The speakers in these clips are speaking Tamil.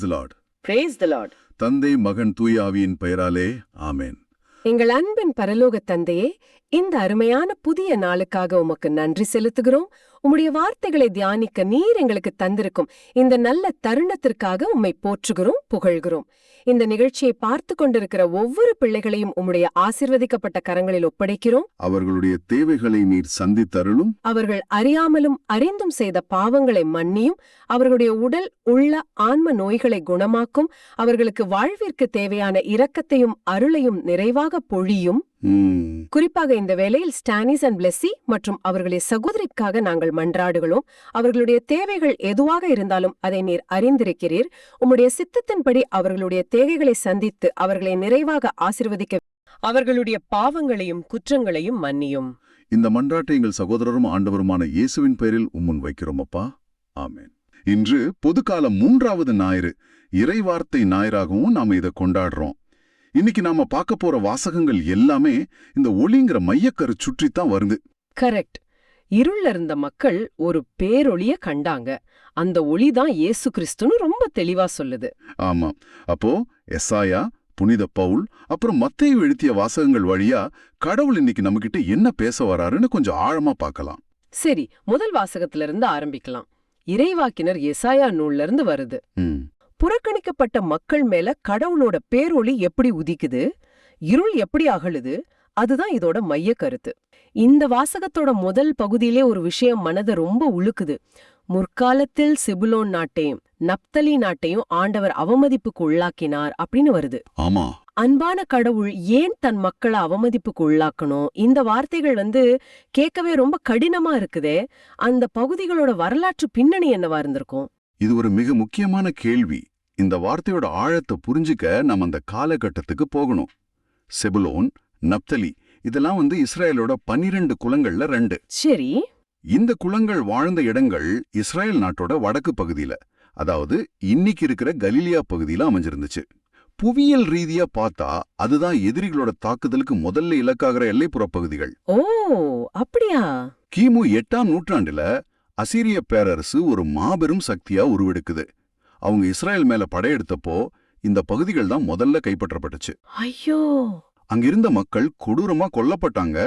Praise the Lord. Praise the Lord. தந்தை மகன் தூய ஆவியின் பெயராலே ஆமென். எங்கள் அன்பின் பரலோக தந்தையே, இந்த அருமையான புதிய நாளுக்காக உமக்கு நன்றி செலுத்துகிறோம். உம்முடைய வார்த்தைகளை தியானிக்க நீர் எங்களுக்கு தந்திருக்கும் இந்த நல்ல தருணத்திற்காக உம்மை போற்றுகிறோம், புகழ்கிறோம். இந்த நிகழ்ச்சியை பார்த்து கொண்டிருக்கிற ஒவ்வொரு பிள்ளைகளையும் உம்முடைய ஆசீர்வதிக்கப்பட்ட கரங்களில் ஒப்படைக்கிறோம். அவர்களுடைய தேவைகளை நீர் சந்தித்தருளும். அவர்கள் அறியாமலும் அறிந்தும் செய்த பாவங்களை மன்னியும். அவர்களுடைய உடல் உள்ள ஆன்ம நோய்களை குணமாக்கும். அவர்களுக்கு வாழ்விற்கு தேவையான இரக்கத்தையும் அருளையும் நிறைவாக பொழியும். குறிப்பாக இந்த வேளையில் ஸ்டானிஸ் அண்ட் பிளெஸி மற்றும் அவர்களுடைய சகோதரிக்காக நாங்கள் மன்றாடுகிறோம். அவர்களுடைய தேவைகள் எதுவாக இருந்தாலும் அதை நீர் அறிந்திருக்கிறீர். உம்முடைய சித்தத்தின்படி அவர்களுடைய தேவைகளை சந்தித்து அவர்களை நிறைவாக ஆசீர்வதிக்க அவர்களுடைய பாவங்களையும் குற்றங்களையும் மன்னியும். இந்த மன்றாட்டை எங்கள் சகோதரரும் ஆண்டவருமான இயேசுவின் பெயரில் உம்முன் வைக்கிறோம் அப்பா. ஆமென். இன்று பொதுக்கால 3வது ஞாயிறு, இறைவார்த்தை ஞாயிறாகவும் நாம இதை கொண்டாடுறோம். இன்னைக்கு நாம பார்க்க போற வாசகங்கள் எல்லாமே இந்த ஒளிங்கிற மையக்கரு சுற்றித்தான் வருது. கரெக்ட். இருள்ல இருந்த மக்கள் ஒரு பேரொளிய கண்டாங்க. அந்த ஒளிதான் இயேசு கிறிஸ்துன்னு ரொம்ப தெளிவா சொல்லுது. ஆமா. அப்போ எசாயா, புனித பவுல், அப்புறம் மத்தேயு எழுதிய வாசகங்கள் வழியா கடவுள் இன்னைக்கு நம்மகிட்ட என்ன பேச வராருன்னு கொஞ்சம் ஆழமா பார்க்கலாம். சரி, முதல் வாசகத்துல இருந்து ஆரம்பிக்கலாம். இறைவாக்கினர் எசாயா நூல்ல இருந்து வருது. புறக்கணிக்கப்பட்ட மக்கள் மேல கடவுளோட பேரொளி எப்படி உதிக்குது, இருள் எப்படி அகழுது, அதுதான் இதோட மைய கருத்து. இந்த வாசகத்தோட முதல் பகுதியிலே ஒரு விஷயம் மனதை ரொம்ப உழுக்குது. முற்காலத்தில் செபுலோன் நாட்டையும் நப்தலி நாட்டையும் ஆண்டவர் அவமதிப்புக்கு உள்ளாக்கினார் அப்படின்னு வருது. ஆமா. அன்பான கடவுள் ஏன் தன் மக்களை அவமதிப்புக்கு உள்ளாக்கணும்? இந்த வார்த்தைகள் கேட்கவே ரொம்ப கடினமா இருக்குதே. அந்த பகுதிகளோட வரலாற்று பின்னணி என்னவா இருந்திருக்கும்? இது ஒரு மிக முக்கியமான கேள்வி. இந்த வார்த்தையோட ஆழத்தை புரிஞ்சுக்க நம்ம அந்த காலகட்டத்துக்கு போகணும். செபுலோன், நப்தலி இதெல்லாம் இஸ்ரேலோட 12 குலங்கள்ல 2. சரி. இந்த குலங்கள் வாழ்ந்த இடங்கள் இஸ்ரேல் நாட்டோட வடக்கு பகுதியில, அதாவது இன்னைக்கு இருக்கிற கலிலியா பகுதியில அமைஞ்சிருந்துச்சு. புவியியல் ரீதியா பார்த்தா அதுதான் எதிரிகளோட தாக்குதலுக்கு முதல்ல இலக்காகிற எல்லைப்புற பகுதிகள். ஓ, அப்படியா? கிமு 8ஆம் நூற்றாண்டுல அசீரிய பேரரசு ஒரு மாபெரும் சக்தியா உருவெடுக்குது. அவங்க இஸ்ரேல் மேல படையெடுத்தப்போ இந்த பகுதிகள் தான் முதல்ல கைப்பற்றப்பட்டுச்சு. ஐயோ! அங்கிருந்த மக்கள் கொடூரமா கொல்லப்பட்டாங்க.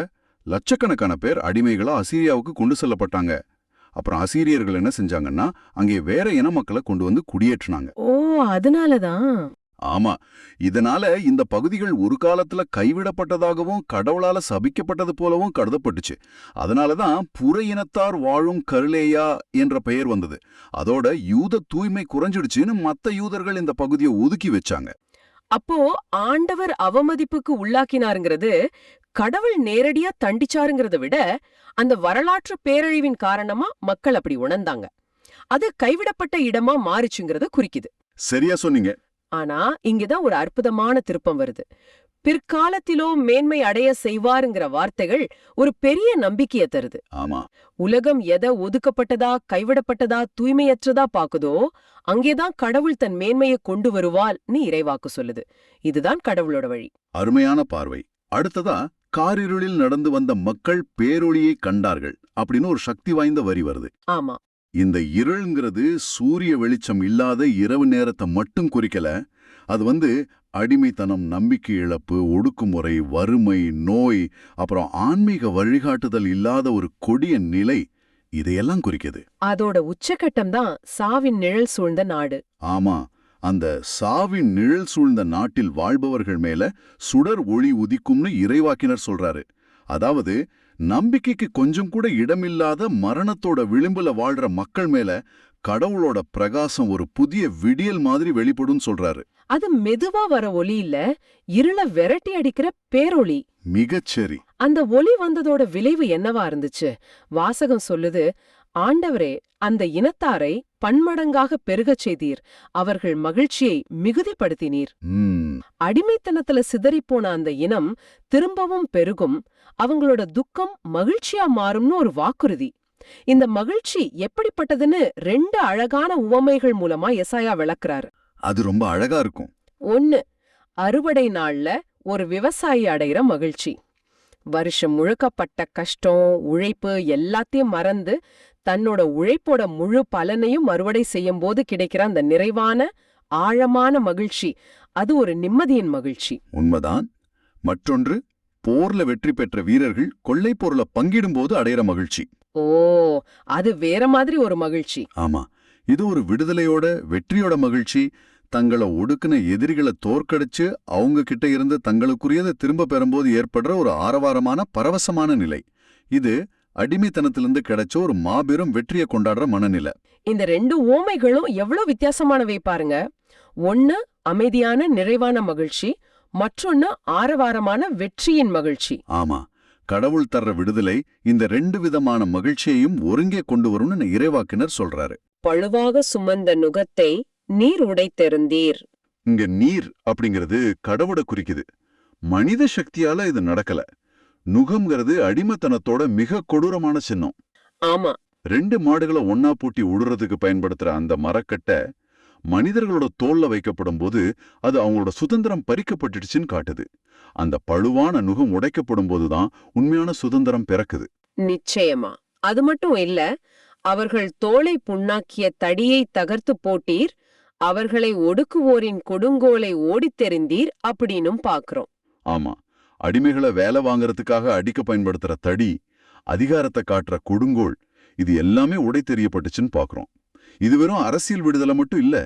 லட்சக்கணக்கான பேர் அடிமைகளா அசீரியாவுக்கு கொண்டு செல்லப்பட்டாங்க. அப்புறம் அசீரியர்கள் என்ன செஞ்சாங்கன்னா அங்கே வேற இன மக்களை கொண்டு குடியேற்றினாங்க. ஓ, அதனாலதான். ஆமா. இதனால இந்த பகுதிகள் ஒரு காலத்துல கைவிடப்பட்டதாகவும் கடவுளால சபிக்கப்பட்டது போலவும் கருதப்பட்டுச்சு. அதனாலதான் புற இனத்தார் வாழும் கருலேயா என்ற பெயர் வந்தது. அதோட யூத தூய்மை குறைஞ்சிடுச்சுன்னு மத்த யூதர்கள் இந்த பகுதியை ஒதுக்கி வச்சாங்க. அப்போ ஆண்டவர் அவமதிப்புக்கு உள்ளாக்கினாருங்கிறது கடவுள் நேரடியா தண்டிச்சாருங்கிறத விட அந்த வரலாற்று பேரழிவின் காரணமா மக்கள் அப்படி உணர்ந்தாங்க. அது கைவிடப்பட்ட இடமா மாறிச்சுங்கிறத குறிக்குது. சரியா சொன்னீங்க. ஆனா இங்கதான் ஒரு அற்புதமான திருப்பம் வருது. பிற்காலத்திலோ மேன்மை அடைய செய்வாருங்கிற வார்த்தைகள் ஒரு பெரிய நம்பிக்கையை தருது. ஆமா. உலகம் எதை ஒதுக்கப்பட்டதா, கைவிடப்பட்டதா, தூய்மையற்றதா பாக்குதோ அங்கேதான் கடவுள் தன் மேன்மையை கொண்டு வருவாள்னு இறைவாக்கு சொல்லுது. இதுதான் கடவுளோட வழி. அருமையான பார்வை. அடுத்ததா காரிருளில் நடந்து வந்த மக்கள் பேரொளியை கண்டார்கள் அப்படின்னு ஒரு சக்தி வாய்ந்த வரி வருது. ஆமா. இந்த இருள்ங்கிறது சூரிய வெளிச்சம் இல்லாத இரவு நேரத்தை மட்டும் குறிக்கல. அது அடிமைத்தனம், நம்பிக்கை இழப்பு, ஒடுக்குமுறை, வறுமை, நோய், அப்புறம் ஆன்மீக வழிகாட்டுதல் இல்லாத ஒரு கொடிய நிலை, இதையெல்லாம் குறிக்குது. அதோட உச்சகட்டம் தான் சாவின் நிழல் சூழ்ந்த நாடு. ஆமா. அந்த சாவின் நிழல் சூழ்ந்த நாட்டில் வாழ்பவர்கள் மேல சுடர் ஒளி உதிக்கும்னு இறைவாக்கினர் சொல்றாரு. அதாவது நம்பிக்கைக்கு கொஞ்சம் கூட இடமில்லாத மரணத்தோட விளிம்புல வாழ்ற மக்கள் மேல கடவுளோட பிரகாசம் ஒரு புதிய விடியல் மாதிரி வெளிப்படும் சொல்றாரு. அது மெதுவா வர ஒளி இல்ல, இருள விரட்டி அடிக்கிற பேரொளி. மிகச்சரி. அந்த ஒளி வந்ததோட விளைவு என்னவா இருந்துச்சு? வாசகம் சொல்லுது, ஆண்டவரே அந்த இனத்தாரை பன்மடங்காக பெருகச் செய்தீர், அவர்கள் மகிழ்ச்சியை மிகுதிப்படுத்தினீர். அடிமைத்தனத்துல சிதறிப்போன அந்த இனம் திரும்பவும் பெருகும், அவங்களோட துக்கம் மகிழ்ச்சியா மாறும்னு ஒரு வாக்குறுதி. இந்த மகிழ்ச்சி எப்படிப்பட்டதுன்னு 2 அழகான உவமைகள் மூலமா எசாயா விளக்குறாரு. அது ரொம்ப அழகா இருக்கும். 1, அறுவடை நாள்ல ஒரு விவசாயி அடையிற மகிழ்ச்சி. வருஷம் முழுக்கப்பட்ட கஷ்டம், உழைப்பு எல்லாத்தையும் மறந்து தன்னோட உழைப்போட முழு பலனையும் அறுவடை செய்யும் போது கிடைக்கிற அந்த நிறைவான ஆழமான மகிழ்ச்சி, அது ஒரு நிம்மதியின் மகிழ்ச்சி. உண்மைதான். மற்றொன்று, போர்ல வெற்றி பெற்ற வீரர்கள் கொள்ளைப் பொருளை பங்கிடும்போது அடையிற மகிழ்ச்சி. ஓ, அது வேற மாதிரி ஒரு மகிழ்ச்சி. ஆமா, இது ஒரு விடுதலையோட வெற்றியோட மகிழ்ச்சி. தங்களை ஒடுக்குன எதிரிகளை தோற்கடிச்சு அவங்க கிட்ட இருந்து தங்களுக்குரியதை திரும்ப பெறும்போது ஏற்படுற ஒரு ஆரவாரமான பரவசமான நிலை. இது அடிமைத்தனத்திலிருந்து கிடைச்ச ஒரு மாபெரும் வெற்றியை கொண்டாடுற மனநிலை. இந்த ரெண்டு ஓமைகளும் எவ்வளவு வித்தியாசமானவை பாருங்க. ஒன்னு அமைதியான நிறைவான மகிழ்ச்சி, மற்றொன்னு ஆரவாரமான வெற்றியின் மகிழ்ச்சி. ஆமா, கடவுள் தர்ற விடுதலை இந்த ரெண்டு விதமான மகிழ்ச்சியையும் ஒருங்கே கொண்டு வரும்னு இறைவாக்கினர் சொல்றாரு. பழுவாக சுமந்த நுகத்தை நீர் உடைத்தெறிந்தீர். இங்க நீர் அப்படிங்கிறது கடவுளை குறிக்குது. மனித சக்தியால இது நடக்கல. நுகம்ங்கிறது அடிமைத்தனத்தோட மிக கொடூரமான சின்னம். ஆமா, 2 மாடுகளை ஒன்னா பூட்டி உடுறதுக்கு பயன்படுத்துற அந்த மரக்கட்டை மனிதர்களோட தோல்ல வைக்கப்படும் போது அது அவங்களோட சுதந்திரம் பறிக்கப்பட்டுடுச்சுன்னு காட்டுது. அந்த பழுவான நுகம் உடைக்கப்படும் போதுதான் உண்மையான சுதந்திரம் பிறக்குது. நிச்சயமா. அது மட்டும் இல்ல, அவர்கள் தோளை புண்ணாக்கிய தடியை தகர்த்து போட்டீர், அவர்களை ஒடுக்குவோரின் கொடுங்கோலை ஓடித்தெறிந்தீர் அப்படின்னும் பாக்குறோம். ஆமா, அடிமைகளை வேலை வாங்கறதுக்காக அடிக்க பயன்படுத்துற தடி, அதிகாரத்தை காட்டுற கொடுங்கோல், இது எல்லாமே உடை தெரியப்பட்டுச்சுன்னு பாக்குறோம். இது வெறும் அரசியல் விடுதலை மட்டும் இல்ல.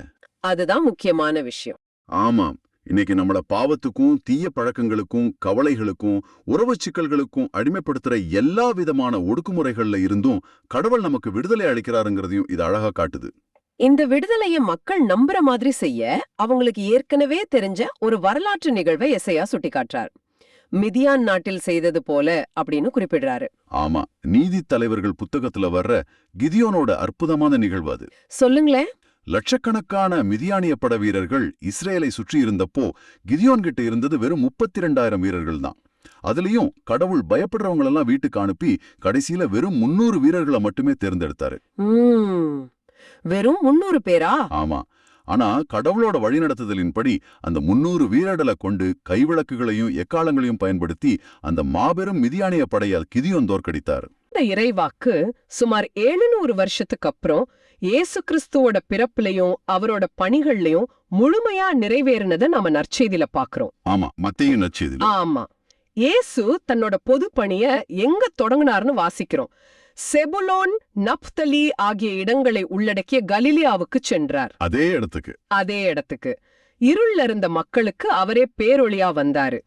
அதுதான் முக்கியமான விஷயம். ஆமாம், இன்னைக்கு நம்மள பாவத்துக்கும் தீய பழக்கங்களுக்கும் கவலைகளுக்கும் உறவு சிக்கல்களுக்கும் அடிமைப்படுத்துற எல்லா விதமான ஒடுக்குமுறைகள்ல இருந்தும் கடவுள் நமக்கு விடுதலை அளிக்கிறாருங்கிறதையும் இது அழகா காட்டுது. இந்த விடுதலைய மக்கள் நம்புற மாதிரி செய்ய அவங்களுக்கு ஏற்கனவே தெரிஞ்ச ஒரு வரலாற்று நிகழ்வை எசையா சுட்டிக்காட்டுறார். மிதியான் நாட்டில் செய்தது போல அப்படின்னு குறிப்பிடுறாரு. ஆமா, நீதி தலைவர்கள் புத்தகத்துல வர்ற கிதியோனோட அற்புதமான நிகழ்வு அது. சொல்லுங்களேன். லட்சக்கணக்கான மிதியானிய பட வீரர்கள் இஸ்ரேலை சுற்றி இருந்தப்போ கிதியோன் கிட்ட இருந்தது வெறும் 32,000 வீரர்கள் தான். அதுலயும் கடவுள் பயப்படுறவங்களெல்லாம் வீட்டுக்கு அனுப்பி கடைசியில வெறும் 300 வீரர்களை மட்டுமே தேர்ந்தெடுத்தாரு. வெறும் 300 பேரா? ஆமா, ஆனா கடவுளோட வழிநடத்துதலின்படி அந்த 300 வீரர்களை கொண்டு கைவிளக்குகளையும் எக்காலங்களையும் பயன்படுத்தி அந்த மாபெரும் மிதியானிய படையை கிதியோன் தோற்கடித்தார். இந்த இறைவாக்கு சுமார் 700 வருஷத்துக்கு அப்புறம் இயேசு கிறிஸ்துவோட பிறப்புலையும் அவரோட பணிகள்லயும் முழுமையா நிறைவேறினதை நாம நற்செய்தியில பாக்குறோம். ஆமா, மத்தேயு நற்செய்தியில. ஆமா, இயேசு தன்னோட பொது பணிய எங்க தொடங்கினார்னு வாசிக்கிறோம். செபுலோன், நப்தலி ஆகிய இடங்களை உள்ளடக்கிய கலிலியாவுக்கு சென்றார். அதே இடத்துக்கு இருள்ல இருந்த மக்களுக்கு அவரே பேரொளியா வந்தாரு.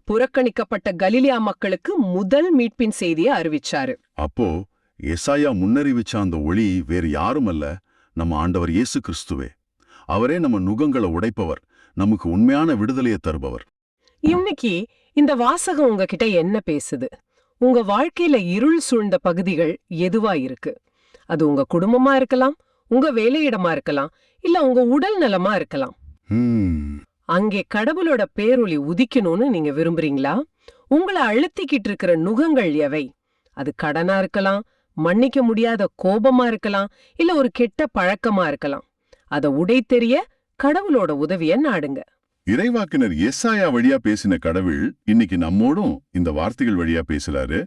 புறக்கணிக்கப்பட்ட கலிலியா மக்களுக்கு முதல் மீட்பின் செய்தியை அறிவிச்சாரு. அப்போ எசாயா முன்னறிவிச்ச அந்த ஒளி வேறு யாருமல்ல, நம்ம ஆண்டவர் இயேசு கிறிஸ்துவே. அவரே நம்ம நுகங்களை உடைப்பவர், நமக்கு உண்மையான விடுதலையை தருபவர். இன்னைக்கு இந்த வாசகம் உங்ககிட்ட என்ன பேசுது? உங்க வாழ்க்கையில இருள் சூழ்ந்த பகுதிகள் எதுவா இருக்கு? அது உங்க குடும்பமா இருக்கலாம், உங்க வேலையிடமா இருக்கலாம், இல்ல உங்க உடல் நலமா இருக்கலாம். அங்கே கடவுளோட பேரொளி உதிக்கணும்னு நீங்க விரும்புறீங்களா? உங்களை அழுத்திக்கிட்டு இருக்கிற நுகங்கள் எவை? அது கடனா இருக்கலாம், மன்னிக்க முடியாத கோபமா இருக்கலாம், இல்ல ஒரு கெட்ட பழக்கமா இருக்கலாம். அத உடைத்தெறிய கடவுளோட உதவிய நாடுங்க. இறைவாக்கினர் எசாயா வழியா பேசின கடவுள் இன்னைக்கு நம்மோடும் இந்த வார்த்தைகள் வழியா பேசுறாரு.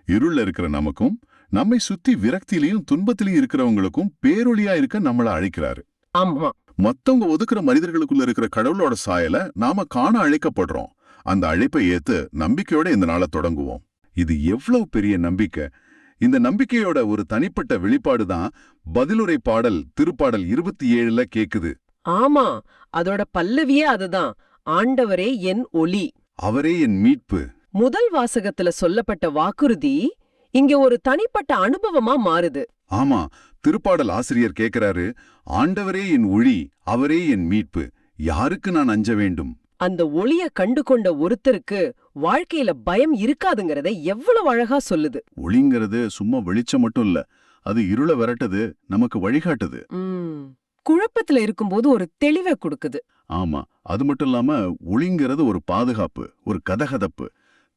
இருள்ல இருக்கிற நமக்கும், நம்மை சுத்தி விரக்தியிலையும் துன்பத்திலையும் இருக்கிறவங்களுக்கும் பேரொளியா இருக்க நம்மள அழைக்கிறாரு. ஆமா, மத்தவங்க ஒதுக்குற மனிதர்களுக்குள்ள இருக்கிற கடவுளோட சாயல நாம காண அழைக்கப்படுறோம். அந்த அழைப்பை ஏத்து நம்பிக்கையோட இந்த நாளை தொடங்குவோம். இது எவ்வளவு பெரிய நம்பிக்கை! இந்த நம்பிக்கையோட ஒரு தனிப்பட்ட வெளிப்பாடுதான் பதிலுரை பாடல் திருப்பாடல் 27ல கேக்குது. ஆமா, அதோட பல்லவியே அதுதான். ஆண்டவரே என் ஒளி, அவரே என் மீட்பு. முதல் வாசகத்துல சொல்லப்பட்ட வாக்குறுதி இங்க ஒரு தனிப்பட்ட அனுபவமா மாறுது. ஆமா, திருப்பாடல் ஆசிரியர் கேக்குறாரு, ஆண்டவரே என் ஒளி, அவரே என் மீட்பு, யாருக்கு நான் அஞ்ச வேண்டும்? அந்த ஒளிய கண்டு கொண்ட ஒருத்தருக்கு வாழ்க்கையில பயம் இருக்காதுங்கிறத எவ்வளவு அழகா சொல்லுது. ஒளிங்கிறது சும்மா வெளிச்சம் மட்டும் இல்ல, அது இருள விரட்டுது, நமக்கு வழிகாட்டுது. குழப்பத்துல இருக்கும்போது ஒரு தெளிவை கொடுக்குது. ஆமா, அது மட்டும் இல்லாம ஒளிங்கிறது ஒரு பாதுகாப்பு, ஒரு கதகதப்பு.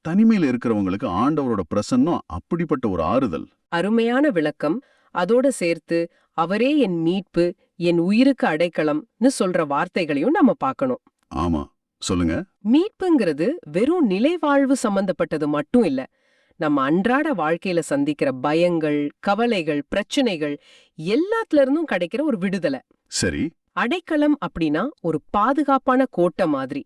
தனிமையில இருக்கிறவங்களுக்கு ஆண்டவரோட பிரசன்னம் அப்படிப்பட்ட ஒரு ஆறுதல். அருமையான விளக்கம். அதோட சேர்த்து அவரே என் மீட்பு, என் உயிருக்கு அடைக்கலம்னு சொல்ற வார்த்தைகளையும் நம்ம பார்க்கணும். ஆமா, சொல்லுங்க. மீட்புங்கிறது வெறும் நிலைவாழ்வு சம்பந்தப்பட்டது மட்டும் இல்ல. நம்ம அன்றாட வாழ்க்கையில சந்திக்கிற பயங்கள், கவலைகள், பிரச்சனைகள் எல்லாத்துல இருந்தும் கிடைக்கிற ஒரு விடுதலை. சரி. அடைக்கலம் அப்படின்னா ஒரு பாதுகாப்பான கோட்டை மாதிரி.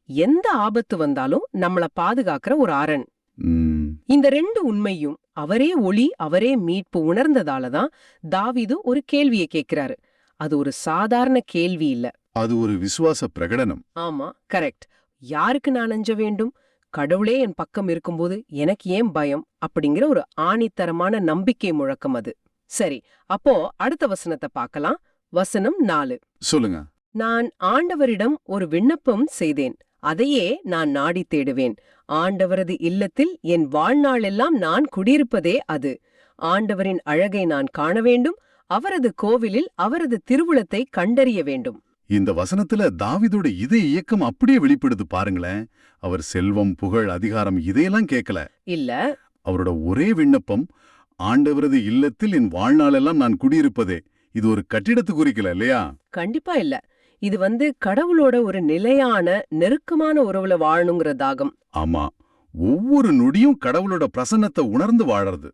எந்த ஆபத்து வந்தாலும் நம்மள பாதுகாக்கிற ஒரு அரண். ம், இந்த ரெண்டு உண்மையும் அவரே ஒளி அவரே மீட்பு உணர்ந்ததாலதான் தாவீது ஒரு கேள்வியை கேட்கிறாரு. அது ஒரு சாதாரண கேள்வி இல்ல. அது ஒரு விசுவாச பிரகடனம். ஆமா, கரெக்ட். யாருக்கு நான் அஞ்ச வேண்டும்? கடவுளே என் பக்கம் இருக்கும்போது எனக்கு ஏன் பயம்? அப்படிங்கிற ஒரு ஆணித்தரமான நம்பிக்கை முழக்கம் அது. சரி, அப்போ அடுத்த வசனத்தை பார்க்கலாம். வசனம் 4. சொல்லுங்க. நான் ஆண்டவரிடம் ஒரு விண்ணப்பம் செய்தேன், அதையே நான் நாடித் தேடுவேன். ஆண்டவரது இல்லத்தில் என் வாழ்நாளெல்லாம் நான் குடியிருப்பதே அது. ஆண்டவரின் அழகை நான் காண வேண்டும், அவரது கோவிலில் அவரது திருவுளத்தை கண்டறிய வேண்டும். இந்த வசனத்துல தாவீதோட இதய இயக்கம் அப்படியே வெளிப்படுது பாருங்களேன். அவர் செல்வம், புகழ், அதிகாரம் இதையெல்லாம் கேட்கல. இல்ல, அவரோட ஒரே விண்ணப்பம், ஆண்டவரது இல்லத்தில் என் வாழ்நாளெல்லாம் நான் குடியிருப்பதே. இது ஒரு கட்டிடத்து குறிக்கல இல்லையா? கண்டிப்பா இல்ல. இது கடவுளோட ஒரு நிலையான நெருக்கமான உறவுல வாழணுங்கிற தாகம். ஆமா, ஒவ்வொரு நொடியும் கடவுளோட பிரசன்னத்தை உணர்ந்து வாழறது.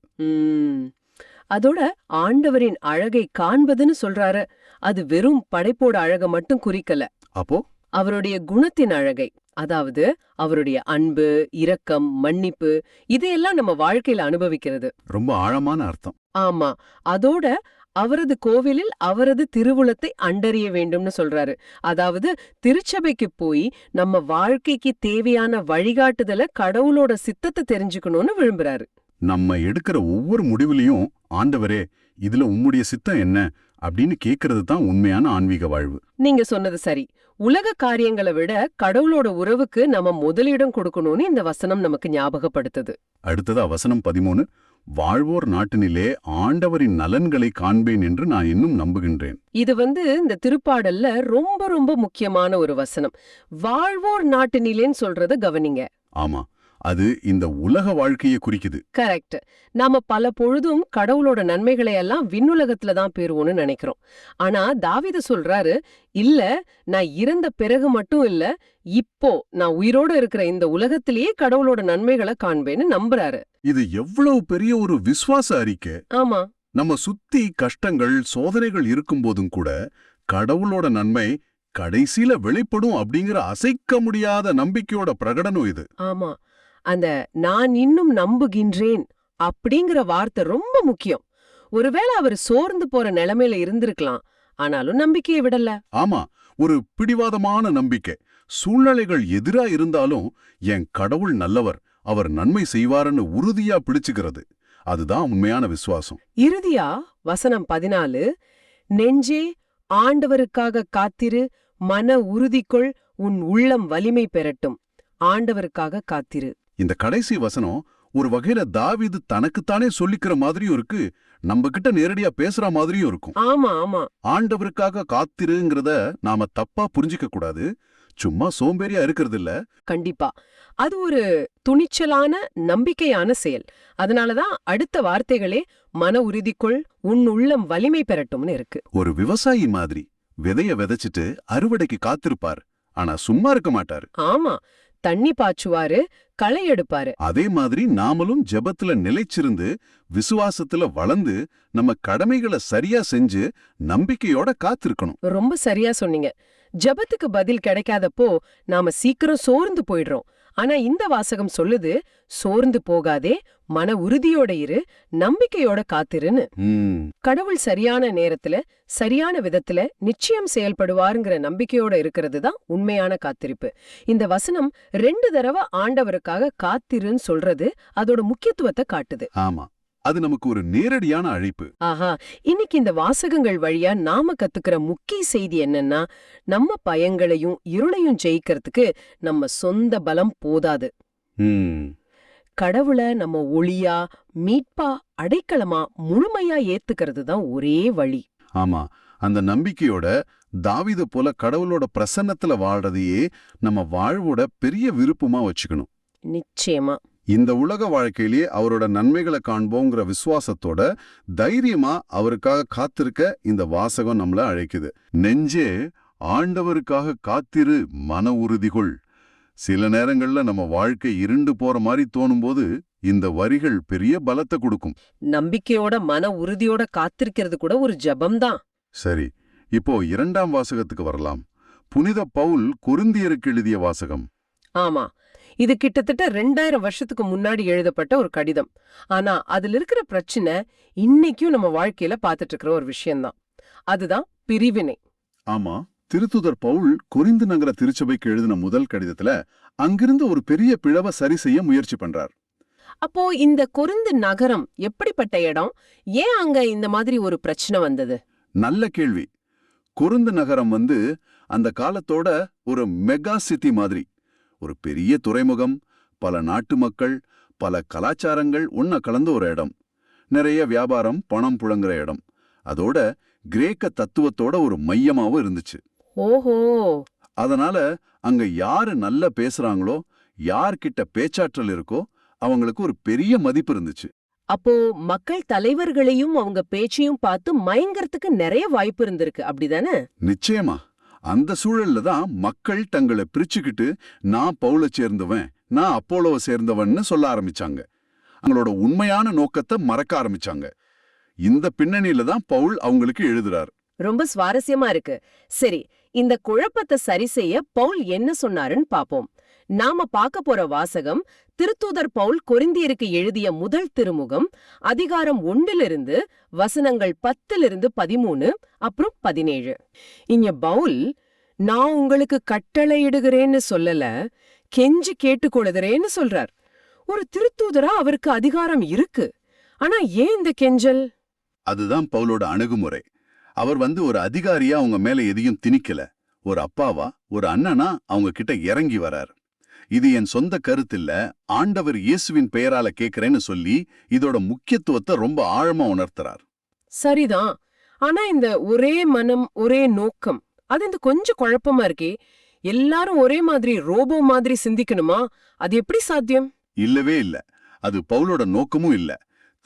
அதோட ஆண்டவரின் அழகை காண்பதுன்னு சொல்றாரு. அது வெறும் படைப்போட அழக மட்டும் குறிக்கல. அப்போ அவருடைய குணத்தின் அழகை, அதாவது அவருடைய அன்பு, இரக்கம், மன்னிப்பு, இதையெல்லாம் நம்ம வாழ்க்கையில அனுபவிக்கிறது. ரொம்ப ஆழமான அர்த்தம். ஆமா, அதோட அவரது கோவிலில் அவரது திருவுளத்தை அண்டறிய வேண்டும்னு சொல்றாரு. அதாவது திருச்சபைக்கு போய் நம்ம வாழ்க்கைக்கு தேவையான வழிகாட்டுதல, கடவுளோட சித்தத்தை தெரிஞ்சுக்கணும்னு விரும்புறாரு. நம்ம எடுக்கிற ஒவ்வொரு முடிவுலையும், ஆண்டவரே இதுல உம்முடைய சித்தம் என்ன அப்படின்னு கேட்கறது தான் உண்மையான ஆன்மீக வாழ்வு. நீங்க சொன்னது சரி. உலக காரியங்களை விட கடவுளோட உறவுக்கு நம்ம முதலிடம் கொடுக்கணும்னு இந்த வசனம் நமக்கு ஞாபகப்படுத்துது. அடுத்ததா வசனம் 13. வாழ்வோர் நாட்டினிலே ஆண்டவரின் நலன்களை காண்பேன் என்று நான் இன்னும் நம்புகின்றேன். இது இந்த திருப்பாடல்ல ரொம்ப ரொம்ப முக்கியமான ஒரு வசனம். வாழ்வோர் நாட்டினிலேன்னு சொல்றத கவனிங்க. ஆமா, அது இந்த உலக வாழ்க்கையை குறிக்குது. கரெக்ட். நாம பல பொழுதும் கடவுளோட நன்மைகளை எல்லாம் விண்ணுலகத்துல தான் பெறுவோம்னு நினைக்கிறோம். ஆனா தாவீது சொல்றாரு, இல்ல, நான் இறந்த பிறகு மட்டும் இல்ல, இப்போ நான் உயிரோட இருக்கிற இந்த உலகத்திலேயே கடவுளோட நன்மைகளை காண்பேன்னு நம்புறாரு. இது எவ்வளவு பெரிய ஒரு விசுவாச அறிக்கை. ஆமா, நம்ம சுத்தி கஷ்டங்கள், சோதனைகள் இருக்கும்போதும் கூட கடவுளோட நன்மை கடைசியில வெளிப்படும் அப்படிங்கிற அசைக்க முடியாத நம்பிக்கையோட பிரகடனம் இது. ஆமா. அந்த நான் இன்னும் நம்புகின்றேன் அப்படிங்கிற வார்த்தை ரொம்ப முக்கியம். ஒருவேளை அவர் சோர்ந்து போற நிலைமையில இருந்திருக்கலாம், ஆனாலும் நம்பிக்கையை விடல. ஆமா, ஒரு பிடிவாதமான நம்பிக்கை. சூழ்நிலைகள் எதிரா இருந்தாலும் என் கடவுள் நல்லவர், அவர் நன்மை செய்வார்னு உறுதியா பிடிச்சுக்கிறது. அதுதான் உண்மையான விசுவாசம். இறுதியா வசனம் 14, நெஞ்சே ஆண்டவருக்காக காத்திரு, மன உறுதிக்குள் உன் உள்ளம் வலிமை பெறட்டும். ஆண்டவருக்காக காத்திரு. இந்த கடைசி வசனம் ஒரு வகையில தாவீது தனக்குத்தானே சொல்லிக்கிற மாதிரியும் இருக்கு, நம்ம கிட்ட நேரடியா பேசுற மாதிரியும் இருக்கும். ஆமா ஆமா, ஆண்டவருக்காக காத்திருங்கிறத நாம தப்பா புரிஞ்சிக்க கூடாது. சும்மா சோம்பேறியா இருக்கிறது இல்ல. கண்டிப்பா. அது ஒரு துணிச்சலான நம்பிக்கையான செயல். அதனாலதான் அடுத்த வார்த்தைகளே மன உறுதிக்குள் உன் உள்ளம் வலிமை பெறட்டும்னு இருக்கு. ஒரு விவசாயி மாதிரி விதைய விதைச்சிட்டு அறுவடைக்கு காத்திருப்பார், ஆனா சும்மா இருக்க மாட்டாரு. ஆமா, தண்ணி பாய்ச்சுவாரு, களை எடுப்பாரு. அதே மாதிரி நாமளும் ஜெபத்துல நிலைச்சிருந்து விசுவாசத்துல வளர்ந்து நம்ம கடமைகளை சரியா செஞ்சு நம்பிக்கையோட காத்திருக்கணும். ரொம்ப சரியா சொன்னீங்க. ஜெபத்துக்கு பதில் கிடைக்காதப்போ நாம சீக்கிரம் சோர்ந்து போயிடுறோம். ஆனா இந்த வாசகம் சொல்லுது, சோர்ந்து போகாதே, மன உறுதியோட இரு, நம்பிக்கையோட காத்திருன்னு. கடவுள் சரியான நேரத்துல சரியான விதத்துல நிச்சயம் செயல்படுவாருங்கிற நம்பிக்கையோட இருக்கிறது தான் உண்மையான காத்திருப்பு. இந்த வசனம் 2 தடவை ஆண்டவருக்காக காத்திருன்னு சொல்றது அதோட முக்கியத்துவத்தை காட்டுது. ஆமா, அது நமக்கு ஒரு நேரடியான அழைப்பு. ஆஹா, இன்னைக்கு இந்த வாசகங்கள் வழியா நாம கத்துக்கிற முக்கிய செய்தி என்னன்னா, நம்ம பயங்களையும் இருளையும் ஜெயிக்கிறதுக்கு நம்ம சொந்த பலம் போதாது. கடவுளை நம்ம ஒளியா, மீட்பா, அடைக்கலமா முழுமையா ஏத்துக்கிறது தான் ஒரே வழி. ஆமா, அந்த நம்பிக்கையோட தாவீது போல கடவுளோட பிரசன்னத்துல வாழ்றதையே நம்ம வாழ்வோட பெரிய விருப்பமா வச்சுக்கணும். நிச்சயமா. இந்த உலக வாழ்க்கையிலேயே அவரோட நன்மைகளை காண்போங்கிற விசுவாசத்தோட தைரியமா அவருக்காக காத்திருக்க இந்த வாசகம் நம்மள அழைக்குது. நெஞ்சே ஆண்டவருக்காக காத்திரு, மன உறுதிகொள். சில நேரங்கள்ல நம்ம வாழ்க்கை இருண்டு போற மாதிரி தோணும்போது இந்த வரிகள் பெரிய பலத்தை கொடுக்கும். நம்பிக்கையோட மன உறுதியோட காத்திருக்கிறது கூட ஒரு ஜபம்தான். சரி, இப்போ 2ஆம் வாசகத்துக்கு வரலாம். புனித பவுல் கொரிந்தியருக்கு எழுதிய வாசகம். ஆமா, இது கிட்டத்தட்ட 2000 வருஷத்துக்கு முன்னாடி எழுதப்பட்ட ஒரு கடிதம். ஆனா அதுல இருக்கிற பிரச்சனை இன்னைக்கும் நம்ம வாழ்க்கையில பாத்துட்டு இருக்கிற ஒரு விஷயம்தான். அதுதான் பிரிவினை. ஆமா, திருத்துதர் பவுல் கொரிந்து நகர திருச்சபைக்கு எழுதின முதல் கடிதத்துல அங்கிருந்து ஒரு பெரிய பிளவை சரி செய்ய முயற்சி பண்றார். அப்போ இந்த கொரிந்து நகரம் எப்படிப்பட்ட இடம்? ஏன் அங்க இந்த மாதிரி ஒரு பிரச்சனை வந்தது? நல்ல கேள்வி. கொரிந்து நகரம் அந்த காலத்தோட ஒரு மெகா சிட்டி மாதிரி. ஒரு பெரிய துறைமுகம், பல நாட்டு மக்கள், பல கலாச்சாரங்கள் ஒண்ணா கலந்த ஒரு இடம். நிறைய வியாபாரம், பணம் புழங்குற இடம். அதோட கிரேக்க தத்துவத்தோட ஒரு மையமாவும் இருந்துச்சு. ஓஹோ. அதனால அங்க யாரு நல்லா பேசுறாங்களோ, யார்கிட்ட பேச்சாற்றல் இருக்கோ அவங்களுக்கு ஒரு பெரிய மதிப்பு இருந்துச்சு. அப்போ மக்கள் தலைவர்களையும் அவங்க பேச்சையும் பார்த்து மயங்கறதுக்கு நிறைய வாய்ப்பு இருந்திருக்கு, அப்படிதானே? நிச்சயமா. அந்த சூழல்ல தான் மக்கள் தங்களை பிரிச்சுக்கிட்டு நான் பவுலை சேர்ந்தவன், நான் அப்போலோவை சேர்ந்தவன்னு சொல்ல ஆரம்பிச்சாங்க. அவங்களோட உண்மையான நோக்கத்தை மறக்க ஆரம்பிச்சாங்க. இந்த பின்னணியில தான் பவுல் அவங்களுக்கு எழுதுறார். ரொம்ப சுவாரஸ்யமா இருக்கு. சரி, இந்த குழப்பத்தை சரி செய்ய பவுல் என்ன சொன்னாருன்னு பாப்போம். நாம பார்க்க போற வாசகம் திருத்தூதர் பவுல் கொரிந்தியருக்கு எழுதிய முதல் திருமுகம், அதிகாரம் 1 வசனங்கள் 10-13 அப்புறம் 17. இங்க பவுல் நான் உங்களுக்கு கட்டளையிடுகிறேன்னு சொல்லல, கெஞ்சி கேட்டுக்கொள்கிறேன்னு சொல்றார். ஒரு திருத்தூதரா அவருக்கு அதிகாரம் இருக்கு. ஆனா ஏன் இந்த கெஞ்சல்? அதுதான் பவுலோட அணுகுமுறை. அவர் ஒரு அதிகாரியா அவங்க மேல எதையும் திணிக்கல. ஒரு அப்பாவா, ஒரு அண்ணனா அவங்க கிட்ட இறங்கி வரார். இது என் சொந்த கருத்தில்ல, ஆண்டவர் இயேசுவின் பெயரால கேட்கிறேன்னு சொல்லி இதோட முக்கியத்துவத்தை ரொம்ப ஆழமா உணர்த்துறார். சரிதான். ஆனா இந்த ஒரே மனம் ஒரே நோக்கம் அது இந்த கொஞ்சம் குழப்பமா இருக்கே. எல்லாரும் ஒரே மாதிரி ரோபோ மாதிரி சிந்திக்கணுமா? அது எப்படி சாத்தியம்? இல்லவே இல்ல. அது பவுலோட நோக்கமும் இல்ல.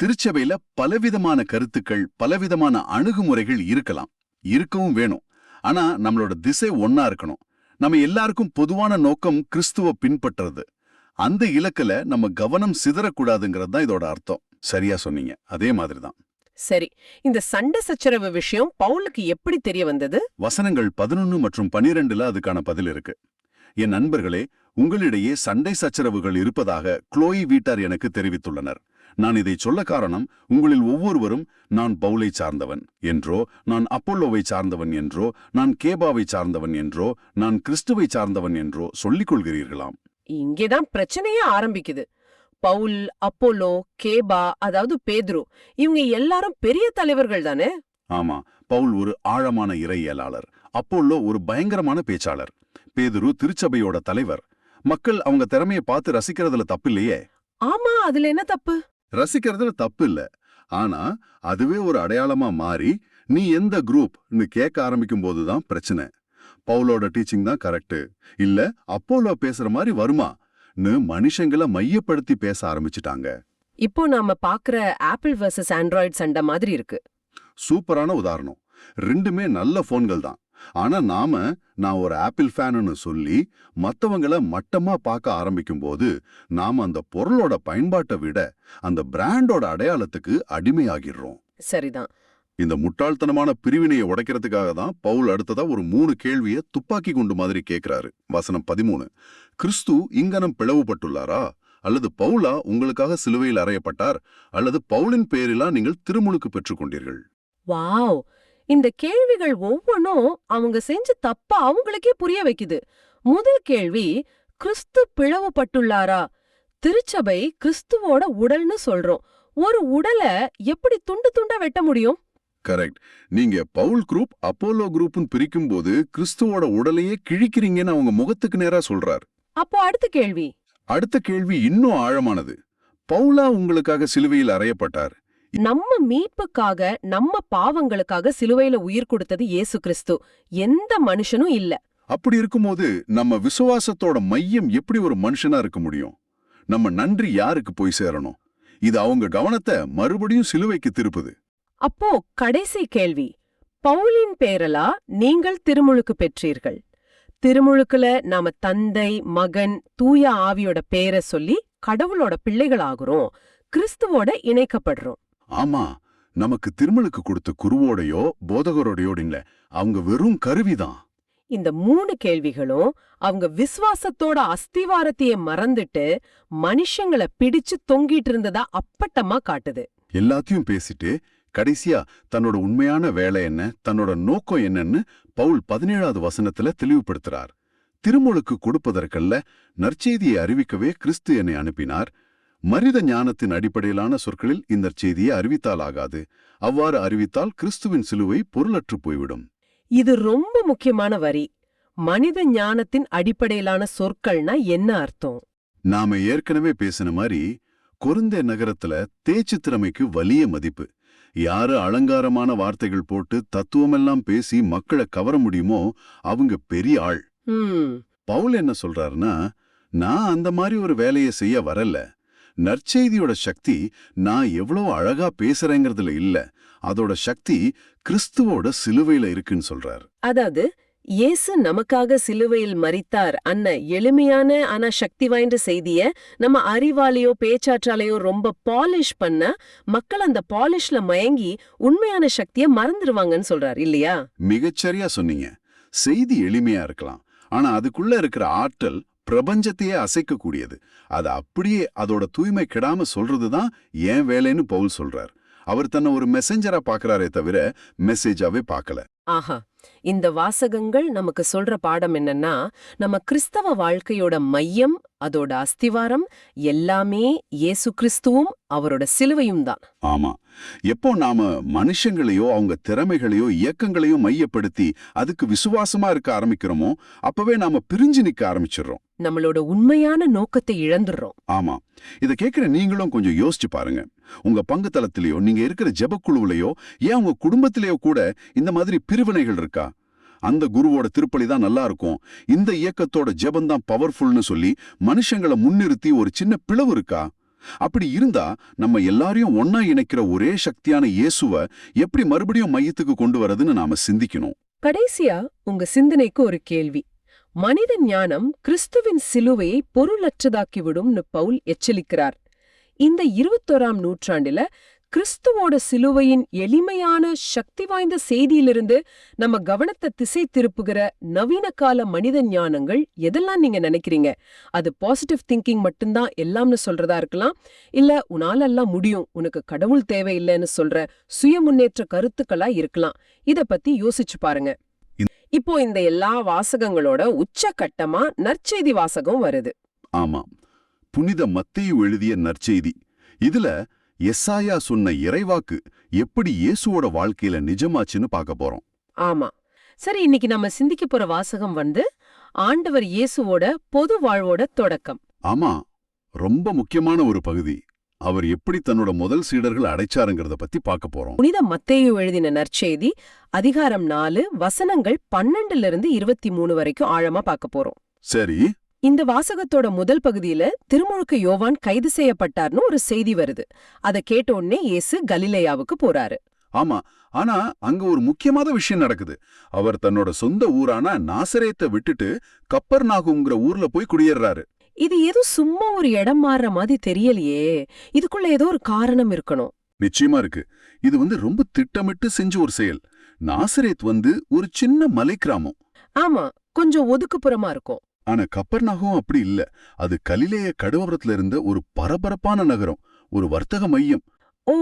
திருச்சபையில பலவிதமான கருத்துக்கள், பலவிதமான அணுகுமுறைகள் இருக்கலாம், இருக்கவும் வேணும். ஆனா நம்மளோட திசை ஒன்னா இருக்கணும். நம்ம எல்லாருக்கும் பொதுவான நோக்கம் கிறிஸ்துவ பின்பற்றுறது. அந்த இலக்குல நம்ம கவனம் சிதறக்கூடாதுங்கிறது தான் இதோட அர்த்தம். சரியா சொன்னீங்க. அதே மாதிரிதான். சரி, இந்த சண்டை சச்சரவு விஷயம் பவுலுக்கு எப்படி தெரிய வந்தது? வசனங்கள் 11 மற்றும் 12 அதுக்கான பதில் இருக்கு. என் நண்பர்களே, உங்களிடையே சண்டை சச்சரவுகள் இருப்பதாக குளோயி வீட்டார் எனக்கு தெரிவித்துள்ளனர். நான் இதை சொல்ல காரணம், உங்களில் ஒவ்வொருவரும் நான் பவுலை சார்ந்தவன் என்றோ, நான் அப்போலோவை சார்ந்தவன் என்றோ, நான் கேபாவை சார்ந்தவன் என்றோ, நான் கிறிஸ்துவை சார்ந்தவன் என்றோ சொல்லிக் கொள்கிறீர்களாம். இங்கேதான் பிரச்சனையே ஆரம்பிக்குது. பவுல், அப்போலோ, கேபா, அதாவது பேதுரு, இவங்க எல்லாரும் பெரிய தலைவர்கள் தானே? ஆமா, பவுல் ஒரு ஆழமான இறையியலாளர், அப்போலோ ஒரு பயங்கரமான பேச்சாளர், பேதுரு திருச்சபையோட தலைவர். மக்கள் அவங்க திறமையை பார்த்து ரசிக்கிறதுல தப்பில்லையே. ஆமா, அதுல என்ன தப்பு? ரசிக்கிறதுல தப்பு இல்ல. ஆனா அதுவே ஒரு அடையாளமா மாறி நீ எந்த குரூப்னு கேட்க ஆரம்பிக்கும் போதுதான் பிரச்சனை. பவுலோட டீச்சிங் தான் கரெக்ட், இல்ல அப்போலோ பேசுற மாதிரி வருமான்னு மனுஷங்களை மையப்படுத்தி பேச ஆரம்பிச்சுட்டாங்க. இப்போ நாம பாக்குற ஆப்பிள் வர்சஸ் ஆண்ட்ராய்டு சண்டை மாதிரி இருக்கு. சூப்பரான உதாரணம். ரெண்டுமே நல்ல போன்கள் தான். ஆனா நான் ஒரு ஆப்பிள் ஃபேனுன்னு சொல்லி மத்தவங்கள மட்டமா பார்க்க ஆரம்பிக்கும் போது நாம அந்த பொருளோட பயன்பாட்டை விட அந்த பிராண்டோட அடையாளத்துக்கு அடிமையாகிடுறோம். சரிதான். இந்த முட்டாள்தனமான பிரிவினையை உடைக்கிறதுக்காக தான் பவுல் அடுத்ததா ஒரு 3 கேள்வியை துப்பாக்கி குண்டு மாதிரி கேட்கிறாரு. வசனம் 13. கிறிஸ்து இங்கனம் பிளவுபட்டுள்ளாரா? அல்லது பவுலா உங்களுக்காக சிலுவையில் அறையப்பட்டார்? அல்லது பவுலின் பெயரிலா நீங்கள் திருமுழுக்கு பெற்றுக் கொண்டீர்கள்? வாவ், இந்த கேள்விகள் ஒவ்வொன்றும் அவங்க செஞ்ச தப்ப அவங்களுக்கே புரிய வைக்குது. முதல் கேள்வி, கிறிஸ்து பிளவுபட்டுள்ளாரா? திருச்சபை கிறிஸ்துவோட உடல்னு சொல்றோம். ஒரு உடலை எப்படி துண்டு துண்டா வெட்ட முடியும்? கரெக்ட். நீங்க பவுல் குரூப் அப்போலோ குரூப்னு பிரிக்கும் போது கிறிஸ்துவோட உடலையே கிழிக்கிறீங்கன்னு அவங்க முகத்துக்கு நேரா சொல்றார். அப்போ அடுத்த கேள்வி இன்னும் ஆழமானது. பவுலா உங்களுக்காக சிலுவையில் அறையப்பட்டார்? நம்ம மீட்புக்காக, நம்ம பாவங்களுக்காக சிலுவையில உயிர் கொடுத்தது இயேசு கிறிஸ்து, எந்த மனுஷனும் இல்ல. அப்படி இருக்கும்போது நம்ம விசுவாசத்தோட மையம் எப்படி ஒரு மனுஷனா இருக்க முடியும்? நம்ம நன்றி யாருக்கு போய் சேரணும்? இது அவங்க கவனத்தை மறுபடியும் சிலுவைக்கு திருப்புது. அப்போ கடைசி கேள்வி, பவுலின் பேரலா நீங்கள் திருமுழுக்கு பெற்றீர்கள்? திருமுழுக்குல நாம தந்தை, மகன், தூய ஆவியோட பேரை சொல்லி கடவுளோட பிள்ளைகள் ஆகுறோம், கிறிஸ்துவோட இணைக்கப்படுறோம். ஆமா, நமக்கு திருமலுக்கு கொடுத்த குருவோடையோ போதகரோடையோ இல்ல, அவங்க வெறும் கருவிதான். இந்த 3 கேள்விகளும் அவங்க விசுவாசத்தோட அஸ்திவாரத்தையே மறந்துட்டு மனுஷங்களை பிடிச்சு தொங்கிட்டு இருந்ததா அப்பட்டமா காட்டுது. எல்லாத்தையும் பேசிட்டு கடைசியா தன்னோட உண்மையான வேலை என்ன, தன்னோட நோக்கம் என்னன்னு பவுல் 17வது வசனத்துல தெளிவுபடுத்துறார். திருமுழுக்கு கொடுப்பதற்கல்ல, நற்செய்தியை அறிவிக்கவே கிறிஸ்து என்னை அனுப்பினார். மனித ஞானத்தின் அடிப்படையிலான சொற்களில் இந்த செய்தியை அறிவித்தால் ஆகாது. அவ்வாறு அறிவித்தால் கிறிஸ்துவின் சிலுவை பொருளற்று போய்விடும். இது ரொம்ப முக்கியமான வரி. மனித ஞானத்தின் அடிப்படையிலான சொற்கள்னா என்ன அர்த்தம்? நாம ஏற்கனவே பேசின மாதிரி கொரிந்தே நகரத்துல தேச்சு திறமைக்கு வலிய மதிப்பு. யாரு அலங்காரமான வார்த்தைகள் போட்டு தத்துவமெல்லாம் பேசி மக்களை கவர முடியுமோ அவங்க பெரிய ஆள். பவுல் என்ன சொல்றாருன்னா, நான் அந்த மாதிரி ஒரு வேலையை செய்ய வரல. நற்செய்தியோட சக்தி நான் எவ்வளவு அழகா பேசுறேங்கிறதுல இல்ல, அதோட சக்தி கிறிஸ்துவோட சிலுவையில இருக்குன்னு சொல்றார். அதாவது இயேசு நமக்காக சிலுவையில் மரித்தார் அன்ன எளிமையான ஆனா சக்தி வாய்ந்த செய்திய நம்ம அறிவாலையோ பேச்சாற்றாலையோ ரொம்ப பாலிஷ் பண்ண மக்கள் அந்த பாலிஷ்ல மயங்கி உண்மையான சக்திய மறந்துடுவாங்கன்னு சொல்றார் இல்லையா? மிகச்சரியா சொன்னீங்க. செய்தி எளிமையா இருக்கலாம், ஆனா அதுக்குள்ள இருக்கிற ஆற்றல் பிரபஞ்சத்தையே அசைக்கக்கூடியது. அது அப்படியே அதோட தூய்மை கெடாம சொல்றதுதான் ஏன் வேலைன்னு பவுல் சொல்றார். அவர் தன்னை ஒரு மெசஞ்சரா பாக்குறாரே தவிர மெசேஜாவே பார்க்கல. ஆஹா, இந்த வாசகங்கள் நமக்கு சொல்ற பாடம் என்னன்னா, நம்ம கிறிஸ்தவ வாழ்க்கையோட மையம், அதோட அஸ்திவாரம் எல்லாமே இயேசு கிறிஸ்துவும் அவரோட சிலுவையும் தான். ஆமா, எப்போ நாம மனுஷங்களையோ அவங்க திறமைகளையோ இயக்கங்களையோ மையப்படுத்தி அதுக்கு விசுவாசமா இருக்க ஆரம்பிக்கிறோமோ அப்பவே நாம பிரிஞ்சு நிக்க ஆரம்பிச்சிடுறோம். நம்மளோட உண்மையான நோக்கத்தை இழந்துடுறோம். ஆமா, இத கேட்கிற நீங்களும் கொஞ்சம் யோசிச்சு பாருங்க. உங்க பங்கு தளத்திலேயோ நீங்க இருக்கிற ஜெபக்குழுவிலையோ ஏன் உங்க குடும்பத்திலேயோ கூட இந்த மாதிரி பிரிவினைகள் இருக்கா? அந்த குருவோட திருப்பலி தான் நல்லா இருக்கும், இந்த இயக்கத்தோட ஜெபந்தான் பவர்ஃபுல்னு சொல்லி மனுஷங்களை முன்னிறுத்தி ஒரு சின்ன பிளவு இருக்கா? அப்படி இருந்தா நம்ம எல்லாரையும் ஒன்னா இணைக்கிற ஒரே சக்தியான இயேசுவை எப்படி மறுபடியும் மையத்துக்கு கொண்டு வரதுன்னு நாம சிந்திக்கணும். கடைசியா உங்க சிந்தனைக்கு ஒரு கேள்வி. மனித ஞானம் கிறிஸ்துவின் சிலுவையை பொருளற்றதாக்கிவிடும்னு பவுல் எச்சரிக்கிறார். இந்த 21ஆம் நூற்றாண்டுல கிறிஸ்துவோட சிலுவையின் எளிமையான சக்தி வாய்ந்த செய்தியிலிருந்து நம்ம கவனத்தை திசை திருப்புகிற நவீன கால மனித ஞானங்கள் எதெல்லாம் நீங்க நினைக்கிறீங்க? அது பாசிட்டிவ் திங்கிங் மட்டும்தான் எல்லாம்னு சொல்றதா இருக்கலாம், இல்ல உன்னாலெல்லாம் முடியும், உனக்கு கடவுள் தேவையில்லைன்னு சொல்ற சுய முன்னேற்ற கருத்துக்களா இருக்கலாம். இத பத்தி யோசிச்சு பாருங்க. இப்போ இந்த எல்லா வாசகங்களோட உச்சகட்டமா நற்செய்தி வாசகம் வருது. ஆமா, புனித மத்தேயு எழுதிய நற்செய்தி. இதுல எசாயா சொன்ன இறைவாக்கு எப்படி இயேசுவோட வாழ்க்கையில நிஜமாச்சுன்னு பார்க்க போறோம். ஆமா, சரி, இன்னைக்கு நம்ம சிந்திக்க போற வாசகம் ஆண்டவர் இயேசுவோட பொது வாழ்வோட தொடக்கம். ஆமா, ரொம்ப முக்கியமான ஒரு பகுதி. அவர் எப்படி தன்னோட முதல் சீடர்கள் அடைச்சாருங்கிறத பத்தி பார்க்க போறோம். புனித மத்தேயு எழுதின நற்செய்தி அதிகாரம் 4 வசனங்கள் 12லிருந்து 23 வரைக்கும் ஆழமா பார்க்க போறோம். சரி, இந்த வாசகத்தோட முதல் பகுதியில திருமுழுக்கு யோவான் கைது செய்யப்பட்டார்னு ஒரு செய்தி வருது. அத கேட்ட உடனே இயேசு கலிலேயாவுக்கு போறாரு. ஆமா, ஆனா அங்க ஒரு முக்கியமான விஷயம் நடக்குது. அவர் தன்னோட சொந்த ஊரான நாசரேத்தை விட்டுட்டு கப்பர்நாகும்ங்கிற ஊர்ல போய் குடியேறாரு. இது ஏதோ சும்மா ஒரு இடம் மாறுற மாதிரி தெரியலையே, இதுக்குள்ள ஏதோ ஒரு காரணம் இருக்கணும். நிச்சயமா இருக்கு. இது ரொம்ப திட்டமிட்டு செஞ்ச ஒரு செயல். நாசரேத் ஒரு சின்ன மலை கிராமம். ஆமா, கொஞ்சம் ஒதுக்குப்புறமா இருக்கும். ஆனா கப்பர்நாகும் அப்படி இல்ல. அது கலிலேய கடவோரத்துல இருந்த ஒரு பரபரப்பான நகரம், ஒரு வர்த்தக மையம். ஓ,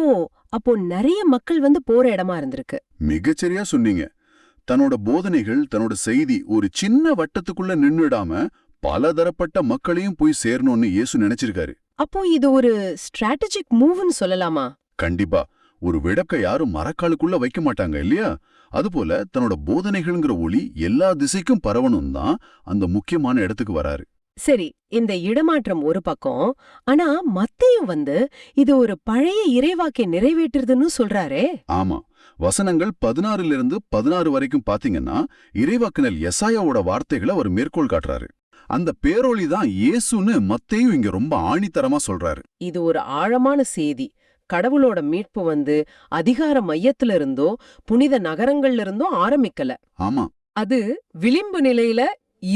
அப்போ நிறைய மக்கள் போற இடமா இருந்திருக்கு. மிகச்சரியா சொன்னீங்க. தன்னோட போதனைகள், தன்னோட செய்தி ஒரு சின்ன வட்டத்துக்குள்ள நின்னுடாம பலதரப்பட்ட மக்களையும் போய் சேரணும்னு இயேசு நினைச்சிருக்காரு. அப்போ இது ஒரு ஸ்ட்ராட்டஜிக் மூவ்னு சொல்லலாமா? கண்டிப்பா. ஒரு விளக்க யாரும் மரக்காலுக்குள்ள வைக்க மாட்டாங்க இல்லையா? அதுபோல தன்னோட போதனைகள்ங்கிற ஒளி எல்லா திசைக்கும் பரவணும் தான் அந்த முக்கியமான இடத்துக்கு வராரு. சரி, இந்த இடமாற்றம் ஒரு பக்கம், ஆனா மத்தேயு இது ஒரு பழைய இறைவாக்கை நிறைவேற்றுதுன்னு சொல்றாரே. ஆமா, வசனங்கள் 16லிருந்து 16 வரைக்கும் பாத்தீங்கன்னா இறைவாக்கினல் எசாயாவோட வார்த்தைகளை அவர் மேற்கோள் காட்டுறாரு. அந்த பேரொளி தான் இயேசுன்னு மத்தேயு இங்க ரொம்ப ஆணித்தரமா சொல்றாரு. இது ஒரு ஆழமான செய்தி. கடவுளோட மீட்பு அதிகார மையத்துல இருந்தோ புனித நகரங்கள்ல இருந்தோ ஆரம்பிக்கல. ஆமா, அது விளிம்பு நிலையில